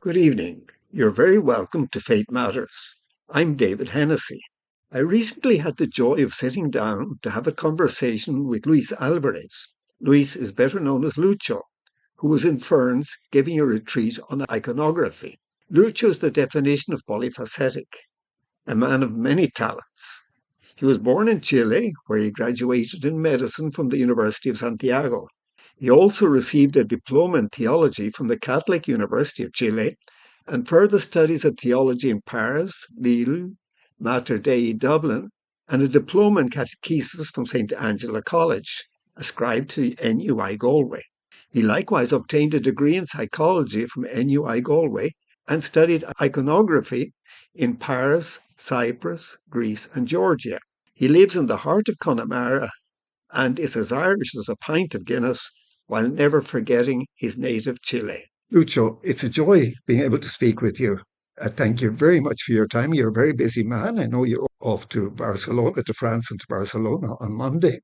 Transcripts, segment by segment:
Good evening. You're very welcome to Fate Matters. I'm David Hennessy. I recently had the joy of sitting down to have a conversation with Luis Alvarez. Luis is better known as Lucho, who was in Ferns giving a retreat on iconography. Lucho is the definition of polyphacetic, a man of many talents. He was born in Chile, where he graduated in medicine from the University of Santiago. He also received a diploma in theology from the Catholic University of Chile and further studies of theology in Paris, Lille, Mater Dei Dublin, and a diploma in catechesis from St. Angela College, ascribed to NUI Galway. He likewise obtained a degree in psychology from NUI Galway and studied iconography in Paris, Cyprus, Greece, and Georgia. He lives in the heart of Connemara and is as Irish as a pint of Guinness, while never forgetting his native Chile. Lucho, it's a joy being able to speak with you. Thank you very much for your time. You're a very busy man. I know you're off to Barcelona, to France, and to Barcelona on Monday.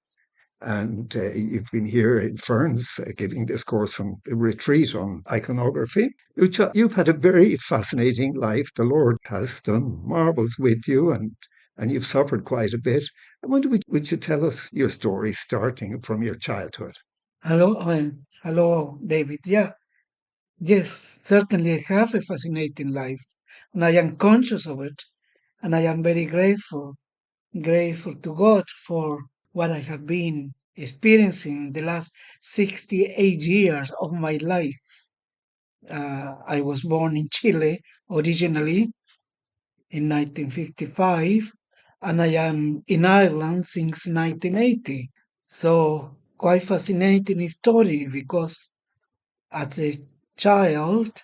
And you've been here in Ferns giving this course on retreat on iconography. Lucho, you've had a very fascinating life. The Lord has done marvels with you, and you've suffered quite a bit. I wonder, would you tell us your story starting from your childhood? Hello, David. Yes, certainly I have a fascinating life, and I am conscious of it, and I am very grateful to God for what I have been experiencing the last 68 years of my life. I was born in Chile originally in 1955, and I am in Ireland since 1980. So, quite fascinating story because as a child,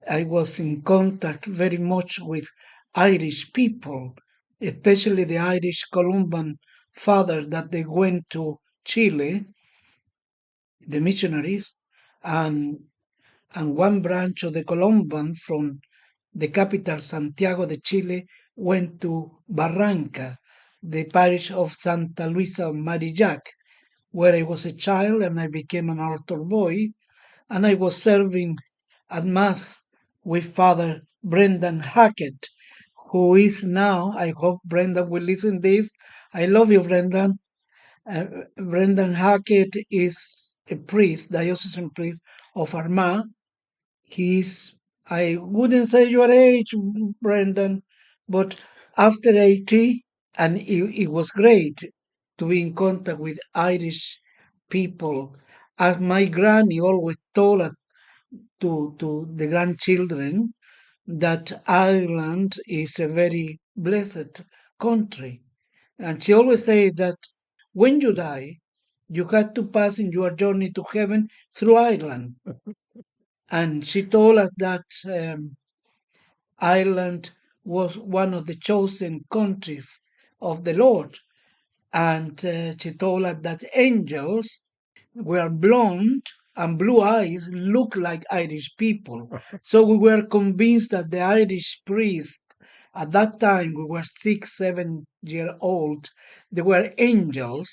I was in contact very much with Irish people, especially the Irish Columban father that they went to Chile, the missionaries, and one branch of the Columban from the capital Santiago de Chile went to Barranca, the parish of Santa Luisa Marillac, where I was a child and I became an altar boy, and I was serving at Mass with Father Brendan Hackett, who is now, I hope Brendan will listen this. I love you, Brendan. Brendan Hackett is a priest, diocesan priest of Armagh. He's, I wouldn't say your age, Brendan, but after 80, and it was great to be in contact with Irish people. As my granny always told us to the grandchildren that Ireland is a very blessed country. And she always said that when you die, you have to pass in your journey to heaven through Ireland. And she told us that Ireland was one of the chosen countries of the Lord. And she told us that angels were blonde and blue eyes look like Irish people. So we were convinced that the Irish priest, at that time we were 6, 7 year old, they were angels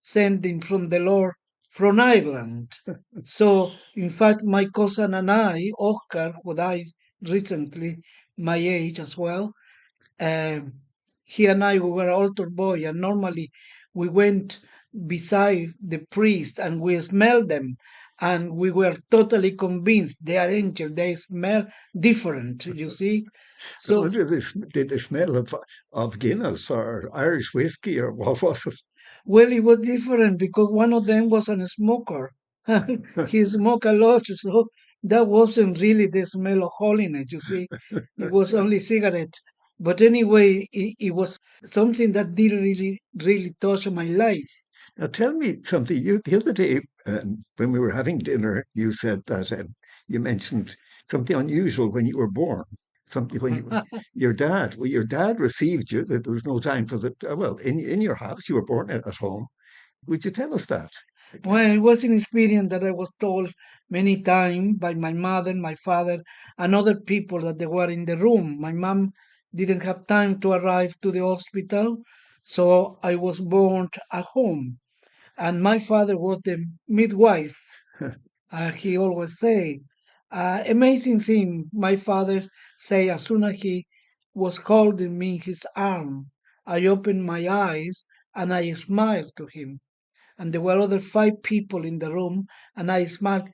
sending from the Lord from Ireland. So in fact my cousin and I, Oscar, who died recently, my age as well, um, he and I we were altar boy, and normally we went beside the priest and we smelled them, and we were totally convinced they are angels. They smell different. You see, I so wonder, did they smell of Guinness or Irish whiskey or what was well, it was different because one of them was a smoker. it? He smoked a lot, so that wasn't really the smell of holiness. You see, it was only cigarette. But anyway, it was something that did really touch my life. Now tell me something. You the other day when we were having dinner, you said that you mentioned something unusual when you were born. Something when your dad received you. That there was no time for the well in your house. You were born at home. Would you tell us that again? Well, it was an experience that I was told many times by my mother, my father, and other people that they were in the room. My mom didn't have time to arrive to the hospital, so I was born at home. And my father was the midwife, he always say. Amazing thing, my father say as soon as he was holding me in his arm, I opened my eyes and I smiled to him. And there were other five people in the room, and I smiled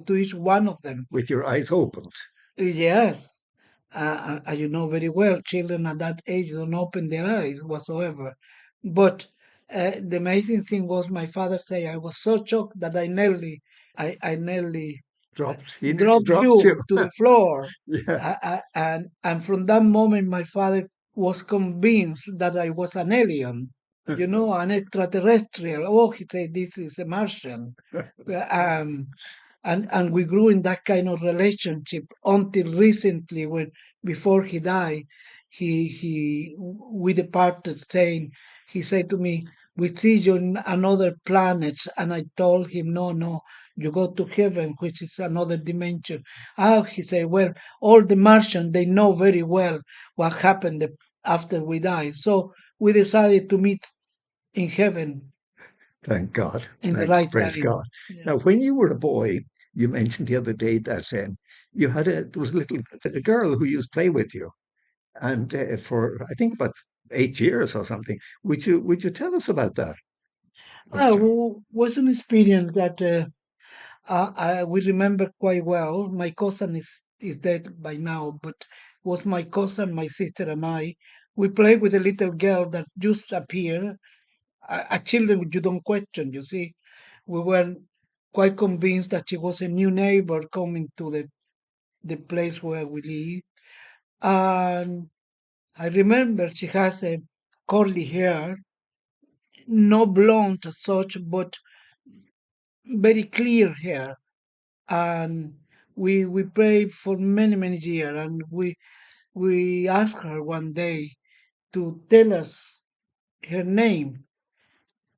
to each one of them. With your eyes opened. Yes, you know very well, children at that age don't open their eyes whatsoever. But the amazing thing was my father say I was so shocked that I nearly Dropped. He nearly dropped dropped you. you to the floor. Yeah. And from that moment, my father was convinced that I was an alien, you know, an extraterrestrial. Oh, he said, this is a Martian. Um, and we grew in that kind of relationship until recently when before he died he we departed saying he said to me we see you in another planet and I told him no you go to heaven which is another dimension. He said well all the Martians they know very well what happened after we die, so we decided to meet in heaven Thank God. in the Thank, right praise time. God. Yeah. Now, when you were a boy, you mentioned the other day that there was a girl who used to play with you, and for I think about 8 years or something. Would you tell us about that? About you? Was an experience that we remember quite well. My cousin is dead by now, but was my cousin, my sister, and I. We played with a little girl that just appeared. A children you don't question. You see, we were quite convinced that she was a new neighbor coming to the place where we live. And I remember she has a curly hair, no blonde as such, but very clear hair. And we prayed for many years, and we asked her one day to tell us her name,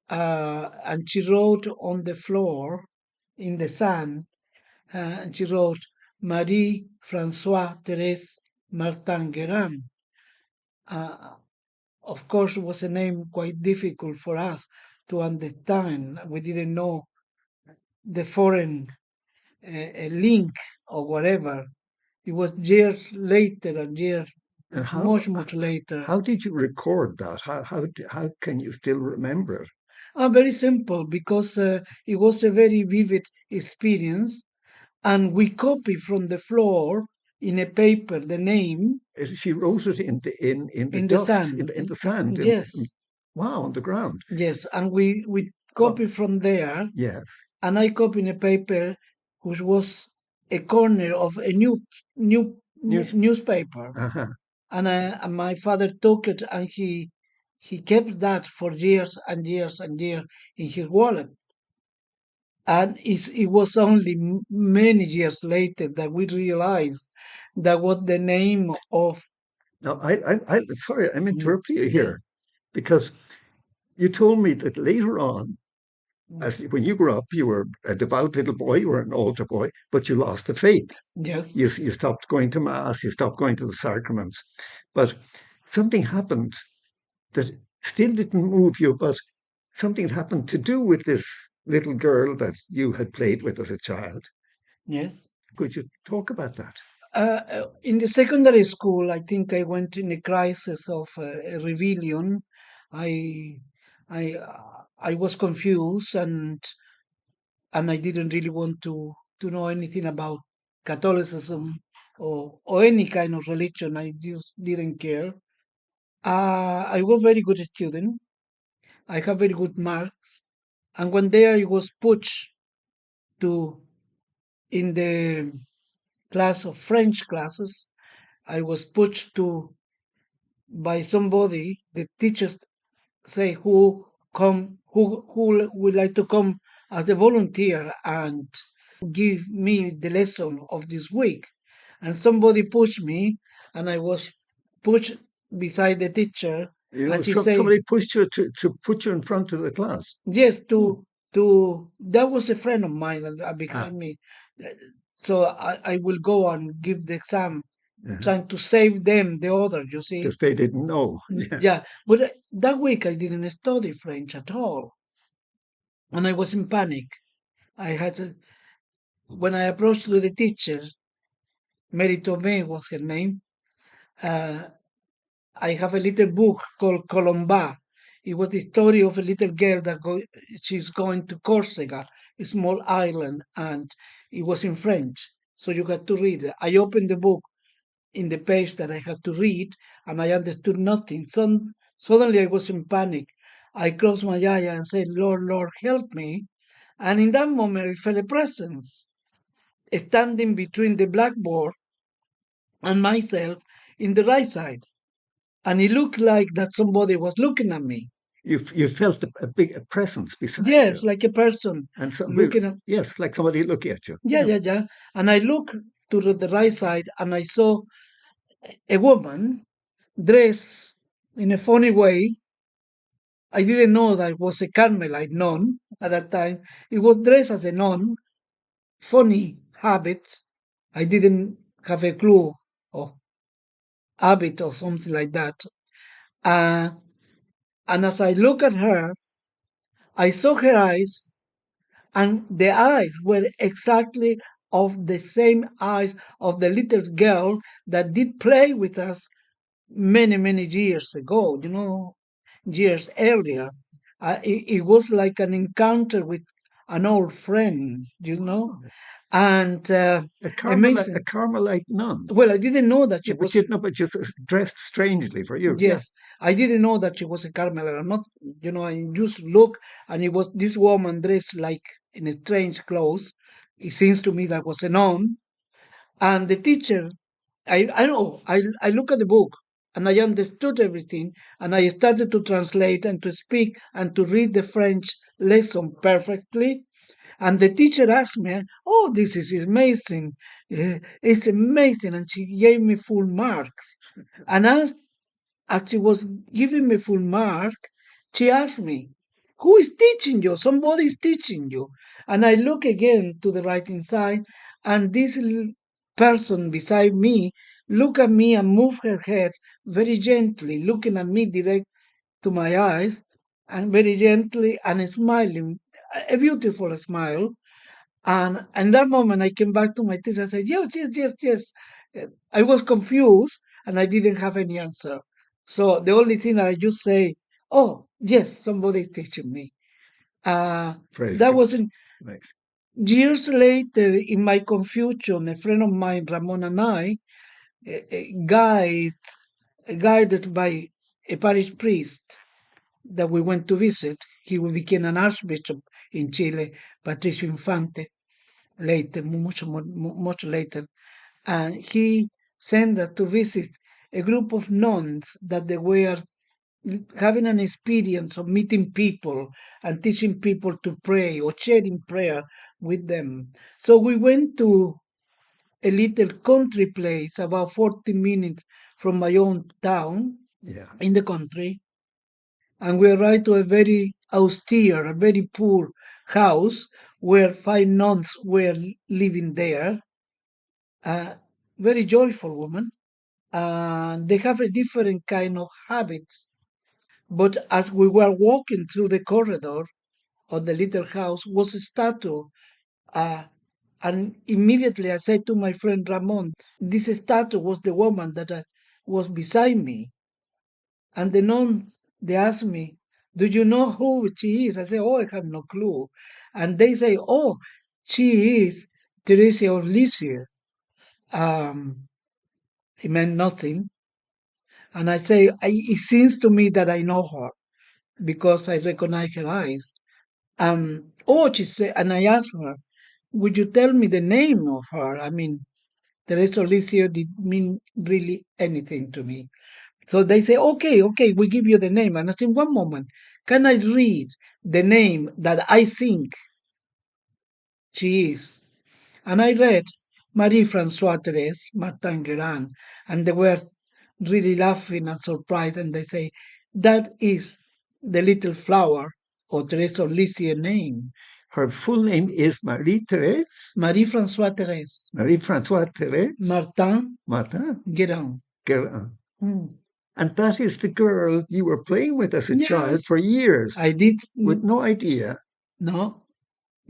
and she wrote on the floor in the sand, and she wrote Marie Francois Therese Martin Guerin. Uh, of course, it was a name quite difficult for us to understand. We didn't know the foreign link or whatever. It was years later and years, And much later. how did you record that? How can you still remember it? Very simple because it was a very vivid experience, and we copied from the floor in a paper the name She wrote it in the in the dust, sand. in the sand, Yes, wow, on the ground. yes, and we Oh, copied from there, yes. and I copied a paper which was a corner of a News. newspaper. Uh-huh. And my father took it and he kept that for years and years and years in his wallet. And it was only many years later that we realized that was the name of. Now, sorry, I'm Mm, interrupting you yeah. here because you told me that later on, Mm, when you grew up, you were a devout little boy, you were an altar boy, but you lost the faith. yes, You stopped going to mass, you stopped going to the sacraments, but something happened that still didn't move you, but something happened to do with this little girl that you had played with as a child. yes. Could you talk about that? In the secondary school, I think I went in a crisis of a rebellion. I, I was confused and I didn't really want to know anything about Catholicism or any kind of religion. I just didn't care. I was very good student. I have very good marks, and one day I was pushed to in the class of French classes. I was pushed to by somebody. The teachers say who would like to come as a volunteer and give me the lesson of this week. And somebody pushed me, and I was pushed beside the teacher, You know, and she say, somebody pushed you to put you in front of the class. yes, Hmm. to that was a friend of mine Ah, behind me. Uh, So I will go and give the exam, uh-huh. trying to save them, the others, you see. Because they didn't know. Yeah. Yeah, but that week I didn't study French at all, and I was in panic. I had when I approached to the teacher, Mary Tomei was her name, uh, I have a little book called Colomba. It was the story of a little girl that she's going to Corsica, a small island, and it was in French. So you had to read it. I opened the book in the page that I had to read, and I understood nothing. Suddenly I was in panic. I closed my eye and said, Lord, Lord, help me. And in that moment, I felt a presence standing between the blackboard and myself in the right side. And it looked like that somebody was looking at me. You felt a big presence beside Yes, you, like a person and so looking at. yes, like somebody looking at you. Yeah. And I looked to the right side and I saw a woman dressed in a funny way. I didn't know that it was a Carmelite nun at that time. It was dressed as a nun, funny habits. I didn't have a clue of habit or something like that. Uh, and as I look at her, I saw her eyes, and the eyes were exactly of the same eyes of the little girl that did play with us many years ago, years earlier. It was like an encounter with an old friend. And A amazing. Carmelite nun. Well, I didn't know that she Yeah, but was. but just dressed strangely for you. Yeah. Yes, I didn't know that she was a Carmelite. I'm not, I just look, and it was this woman dressed like in a strange clothes. It seems to me that was a nun. And the teacher, I know, I look at the book and I understood everything, and I started to translate and to speak and to read the French lesson perfectly. And the teacher asked me, "Oh, this is amazing! It's amazing!" And she gave me full marks. And as she was giving me full mark, she asked me, "Who is teaching you? Somebody is teaching you." And I look again to the right hand side, and this person beside me look at me and move her head very gently, looking at me direct to my eyes, and very gently and smiling, a beautiful smile. And in that moment, I came back to my teacher and said, yes. I was confused and I didn't have any answer. So the only thing I just say, oh, yes, somebody is teaching me. Praise That God. was in Nice. years later, in my confusion, a friend of mine, Ramon, and I, guide, guided by a parish priest that we went to visit. He became an archbishop in Chile, Patricio Infante, later, much later. And he sent us to visit a group of nuns that they were having an experience of meeting people and teaching people to pray or sharing prayer with them. So we went to a little country place about 40 minutes from my own town Yeah. in the country, and we arrived to a very austere, a very poor house where 5 nuns were living there. Very joyful woman. They have a different kind of habits. But as we were walking through the corridor of the little house was a statue. Uh, and immediately I said to my friend Ramon, this statue was the woman that was beside me. And the nuns, they asked me, do you know who she is? I said, oh, I have no clue. And they say, oh, she is Therese of Lisieux. It meant nothing. And I say, it seems to me that I know her because I recognize her eyes. Oh, she said, and I asked her, would you tell me the name of her? I mean, Teresa Olicio did mean really anything to me. So they say, okay, we give you the name. And I said, one moment, can I read the name that I think she is? And I read Marie-Françoise Therese, Martin Guerin, and they were really laughing and surprised, and they say, that is the little flower or Therese of Lisieux name. Her full name is Marie-Therese? Marie-Françoise Therese. Marie-Françoise Therese? Martin Guerin. Guerin. And that is the girl you were playing with as a child Yes, for years I did. with no idea. No,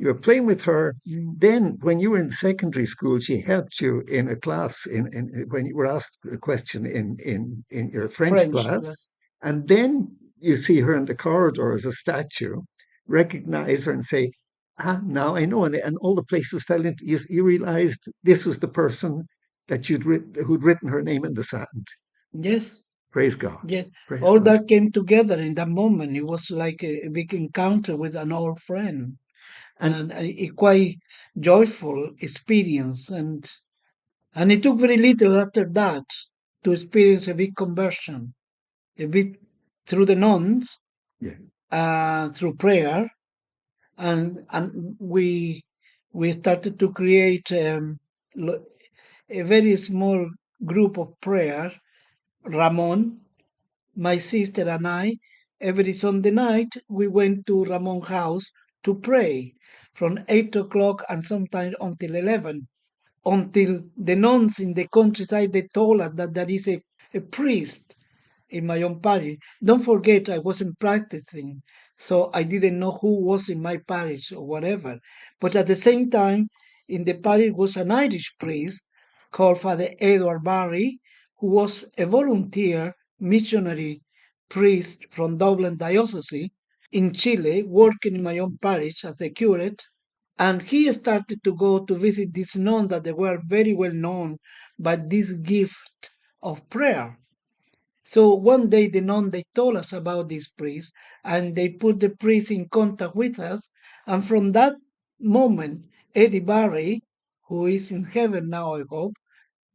You were playing with her. Mm. Then, when you were in secondary school, she helped you in a class when you were asked a question in your French French class. class. And then you see her in the corridor as a statue, recognize her and say, "Ah, now I know." And all the places fell into you. You realized this was the person that who'd written her name in the sand. Yes, Praise God. yes. Praise All God. that came together in that moment. It was like a big encounter with an old friend And and a quite joyful experience. And it took very little after that to experience a big conversion, a bit through the nuns, yeah, through prayer, and we started to create a very small group of prayer. Ramon, my sister and I, every Sunday night we went to Ramon's house to pray from 8 o'clock and sometimes until 11. Until the nuns in the countryside they told us that there is a priest in my own parish. Don't forget, I wasn't practicing, so I didn't know who was in my parish or whatever. But at the same time, in the parish was an Irish priest called Father Edward Barry, who was a volunteer missionary priest from Dublin Diocese in Chile, working in my own parish as a curate. And he started to go to visit these nuns that they were very well known by this gift of prayer. So one day the nun they told us about this priest and they put the priest in contact with us. And from that moment, Eddie Barry, who is in heaven now, I hope,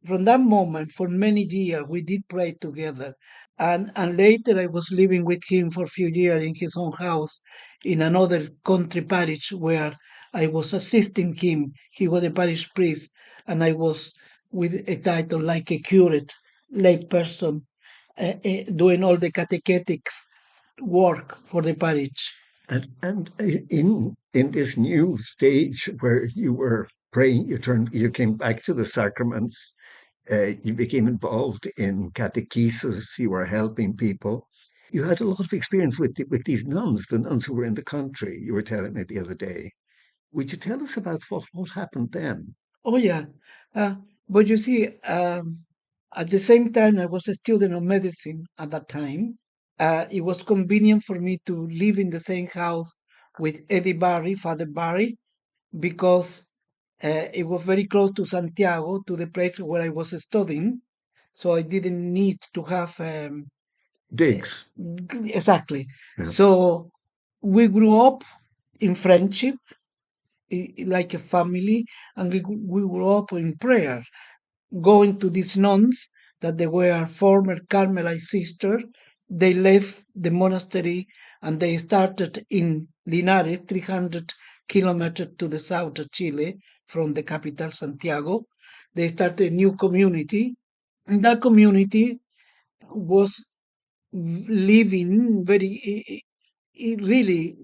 from that moment for many years we did pray together. And later I was living with him for a few years in his own house in another country parish where I was assisting him. He was a parish priest and I was with a title like a curate, lay person, doing all the catechetics work for the parish. and in this new stage where you were praying, you came back to the sacraments. You became involved in catechesis. You were helping people. You had a lot of experience with these nuns, the nuns who were in the country. You were telling me the other day. Would you tell us about what happened then? Oh, yeah. Uh, but you see, at the same time, I was a student of medicine at that time. It was convenient for me to live in the same house with Eddie Barry, Father Barry, because it was very close to Santiago, to the place where I was studying. So I didn't need to have Digs. exactly. Yeah. So we grew up in friendship, like a family, and we grew up in prayer, going to these nuns that they were former Carmelite sisters. They left the monastery and they started in Linares, 300 kilometers to the south of Chile from the capital Santiago. They started a new community. And that community was living really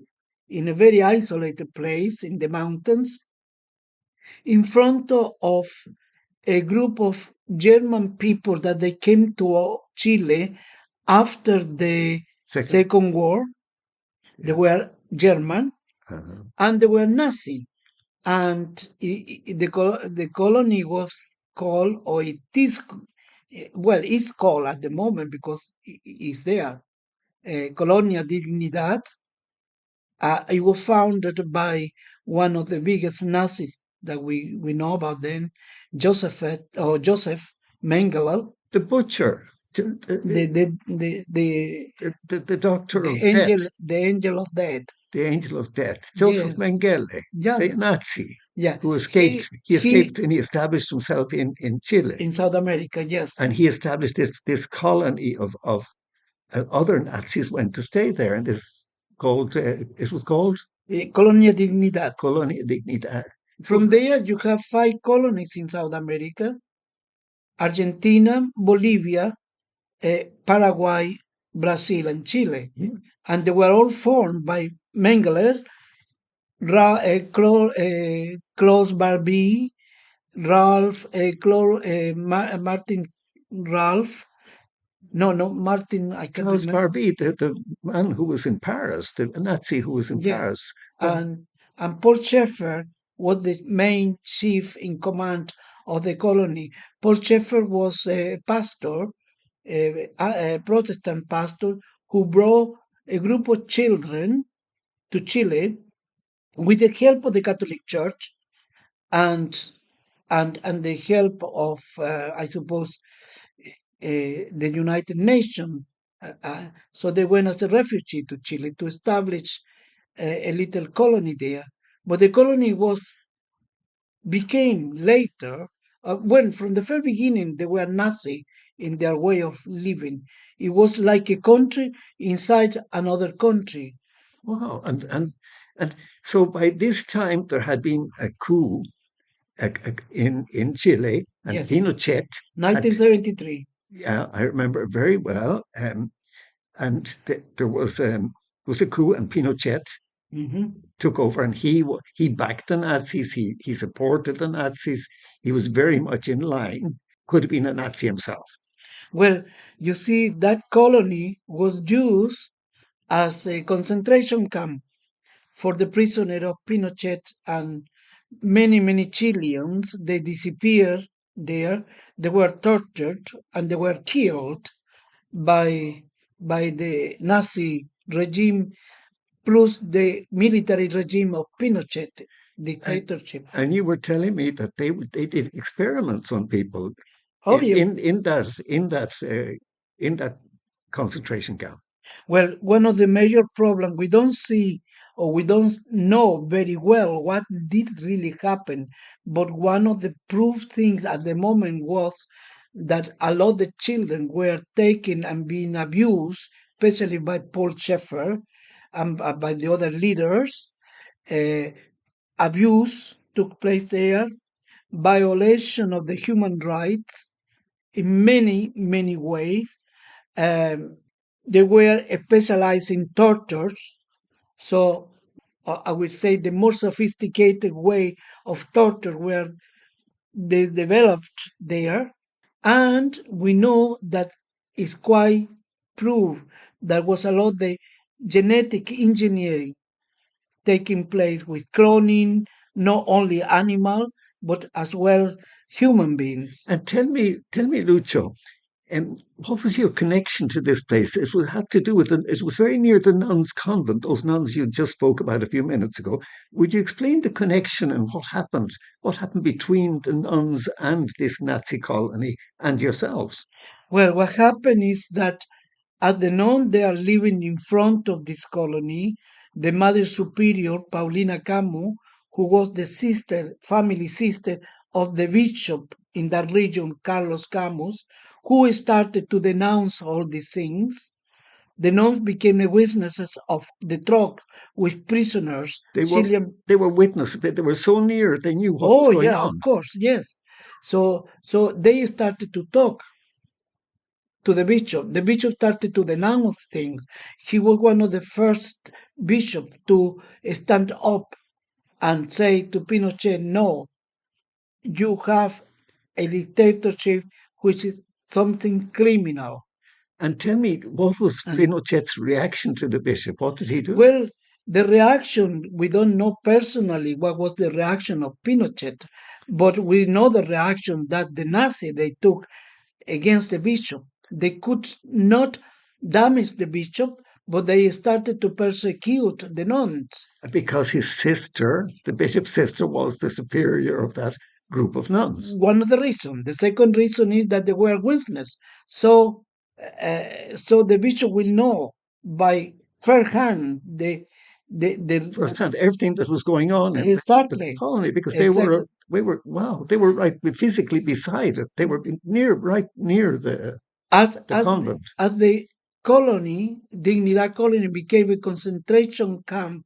in a very isolated place in the mountains in front of a group of German people that they came to Chile after the Second. Second War. They Yeah. were German Uh-huh. and they were Nazi. And the colony was called, or it is, well, it's called at the moment because it's there, Colonia Dignidad. It was founded by one of the biggest Nazis that we know about then, Joseph Mengele, The butcher, the the the the, the doctor of death, the angel of death. the angel of death, Joseph Yes, Mengele, yeah, the Nazi yeah. who He escaped. He he escaped and he established himself in Chile, in South America, yes. and he established this colony of other Nazis went to stay there, and this called it was called Colonia Dignidad. Colonia Dignidad. So From there, you have 5 colonies in South America: Argentina, Bolivia, Paraguay, Brazil, and Chile. yeah, And they were all formed by Mengele, Klaus Barbie, Martin Ralph. No, Martin, I can't Charles remember. Barbie, the man who was in Paris, the Nazi who was in Yeah. Paris. Well, And and Paul Schaeffer was the main chief in command of the colony. Paul Schaeffer was a pastor, a Protestant pastor, who brought a group of children to Chile with the help of the Catholic Church and and the help of, I suppose, the United Nations. So they went as a refugee to Chile to establish a little colony there. But the colony was became later, when from the very beginning they were Nazi in their way of living. It was like a country inside another country. Wow. And so by this time there had been a coup in Chile, and Yes, Pinochet had, 1973. yeah, I remember very well. And there was a coup, and Pinochet Mhm. took over, and he backed the Nazis. He supported the Nazis. He was very much in line. Could have been a Nazi himself. Well, you see, that colony was used as a concentration camp for the prisoner of Pinochet, and many Chileans, they disappeared there. They were tortured and they were killed by by the Nazi regime plus the military regime of Pinochet And dictatorship. and you were telling me that they did experiments on people Oh, yeah. in that concentration camp. Well, one of the major problems we don't see or we don't know very well what did really happen, but one of the proof things at the moment was that a lot of children were taken and being abused, especially by Paul Schaeffer and by the other leaders. Uh, Abuse took place there, violation of the human rights in many ways. Um, they were specialized in tortures, so I would say the more sophisticated way of torture were they developed there, and we know that it's quite proved there was a lot of the genetic engineering taking place with cloning, not only animal but as well human beings. And tell me, Lucho, what was your connection to this place? It would have to do with it was very near the nuns' convent, those nuns you just spoke about a few minutes ago. Would you explain the connection and what happened? What happened between the nuns and this Nazi colony and yourselves? Well, what happened is that at the noon they are living in front of this colony, the Mother Superior, Paulina Camus, who was the sister, family sister of the bishop in that region, Carlos Camus, who started to denounce all these things. The nuns became the witnesses of the talk with prisoners, They were Chilean. they were witnesses. They were so near. They knew what was Oh going yeah, of on. course, yes. So they started to talk to the bishop. The bishop started to denounce things. He was one of the first bishops to stand up and say to Pinochet, no, you have a dictatorship which is something criminal. And tell me, what was And Pinochet's reaction to the bishop? What did he do? well, the reaction, we don't know personally what was the reaction of Pinochet, but we know the reaction that the Nazi they took against the bishop. They could not damage the bishop, but they started to persecute the nuns. Because his sister, the bishop's sister, was the superior of that group of nuns. One of the reasons. The second reason is that they were witnesses. So the bishop will know by first hand the Firsthand, everything that was going on in the exactly, colony, because exactly. they were right physically beside it. They were near, right near As the convent. as the colony, Dignidad colony became a concentration camp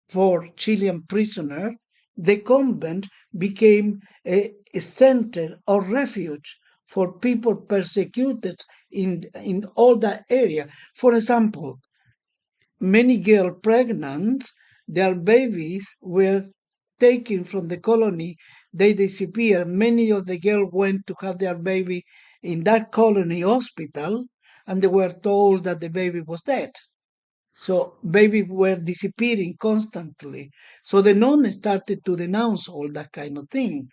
for Chilean prisoners, the convent became a center of refuge for people persecuted in all that area. For example, many girls pregnant, their babies were taken from the colony, they disappeared. Many of the girls went to have their baby in that colony hospital, and they were told that the baby was dead. So babies were disappearing constantly. So the nuns started to denounce all that kind of thing.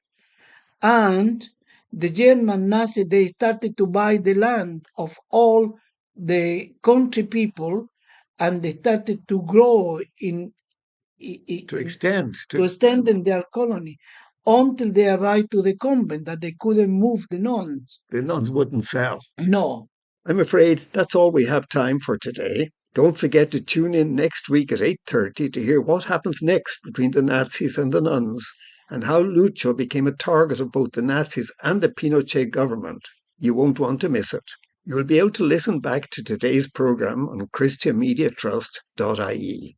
And the German Nazi, they started to buy the land of all the country people, and they started to grow To extend, to extend in their colony until they arrived to the convent that they couldn't move the nuns. the nuns wouldn't sell. No. I'm afraid that's all we have time for today. Don't forget to tune in next week at 8:30 to hear what happens next between the Nazis and the nuns, and how Lucho became a target of both the Nazis and the Pinochet government. You won't want to miss it. You'll be able to listen back to today's programme on christianmediatrust.ie.